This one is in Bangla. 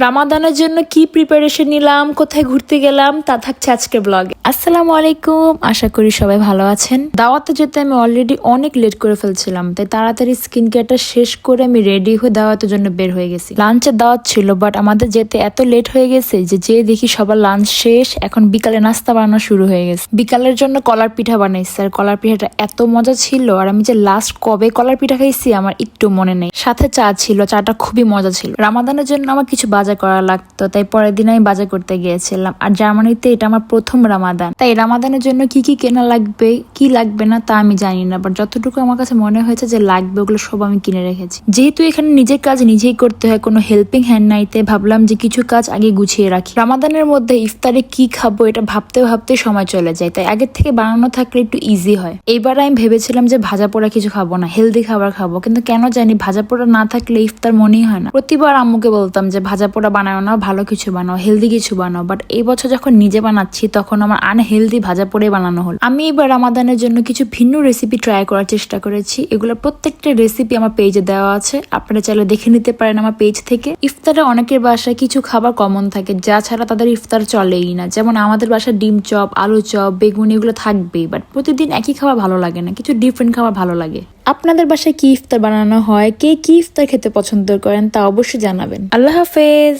রামাদানের জন্য কি প্রিপারেশন নিলাম, কোথায় ঘুরতে গেলাম তা থাকছে আজকের ব্লগে। আসসালামু আলাইকুম, আশা করি সবাই ভালো আছেন। দাওয়াতে যেতে আমি অলরেডি অনেক লেট করে ফেলছিলাম, তাই তাড়াতাড়ি স্কিন কেয়ারটা শেষ করে আমি রেডি হয়ে দাওয়াতের জন্য বের হয়ে গেছি। লাঞ্চের দাওয়াত ছিল, বাট আমাদের যেতে এত লেট হয়ে গেছে যে দেখি সবার লাঞ্চ শেষ। এখন বিকালে নাস্তা বানানো শুরু হয়ে গেছে। বিকালের জন্য কলার পিঠা বানাইছে, আর কলার পিঠাটা এত মজা ছিল। আর আমি যে লাস্ট কবে কলার পিঠা খাইছি আমার একটু মনে নেই। সাথে চা ছিল, চাটা খুবই মজা ছিল। রামাদানের জন্য আমার কিছু বাজার করা লাগতো, তাই পরের দিন আমি বাজার করতে গিয়েছিলাম। আর জার্মানিতে এটা আমার প্রথম রামাদান, তাই রামাদানের জন্য কি কি কেনা লাগবে কি লাগবে না তা আমি জানি না, বাট যতটুকু আমার কাছে মনে হয়েছে যে লাগবে ওগুলো সব আমি কিনে রেখেছি। যেহেতু এখানে নিজের কাজ নিজেই করতে হয়, কোনো হেল্পিং হ্যান্ড নাইতে ভাবলাম যে কিছু কাজ আগে গুছিয়ে রাখি। রামাদানের মধ্যে ইফতারে কি খাবো এটা ভাবতে ভাবতে সময় চলে যায়, তাই আগের থেকে বানানো থাকলে একটু ইজি হয়। এইবার আমি ভেবেছিলাম যে ভাজা পোড়া কিছু খাবো না, হেলদি খাবার খাবো, কিন্তু কেন জানি ভাজা পোড়া না থাকলে ইফতার মনেই হয় না। প্রতিবার আম্মুকে বলতাম যে ভাজা পোড়া বানাও না, ভালো কিছু বানাও, হেলদি কিছু বানাও, বাট এই বছর যখন নিজে বানাচ্ছি তখন আমার আনহেলদি ভাজা পোড়াই বানানো হলো। আমি এবার রামাদানের জন্য কিছু ভিন্ন রেসিপি ট্রাই করার চেষ্টা করেছি। এগুলো প্রত্যেকটা রেসিপি আমার পেজে দেওয়া আছে, আপনারা চাইলে দেখে নিতে পারেন আমার পেজ থেকে। ইফতারে অনেকের বাসায় কিছু খাবার কমন থাকে যা ছাড়া তাদের ইফতার চলেই না, যেমন আমাদের বাসায় ডিম চপ, আলু চপ, বেগুন এগুলো থাকবেই, বাট প্রতিদিন একই খাবার ভালো লাগে না, কিছু ডিফারেন্ট খাবার ভালো লাগে। আপনাদের বাসায় কি ইফতার বানানো হয়, কে কি ইফতার খেতে পছন্দ করেন তা অবশ্যই জানাবেন। আল্লাহ হাফেজ।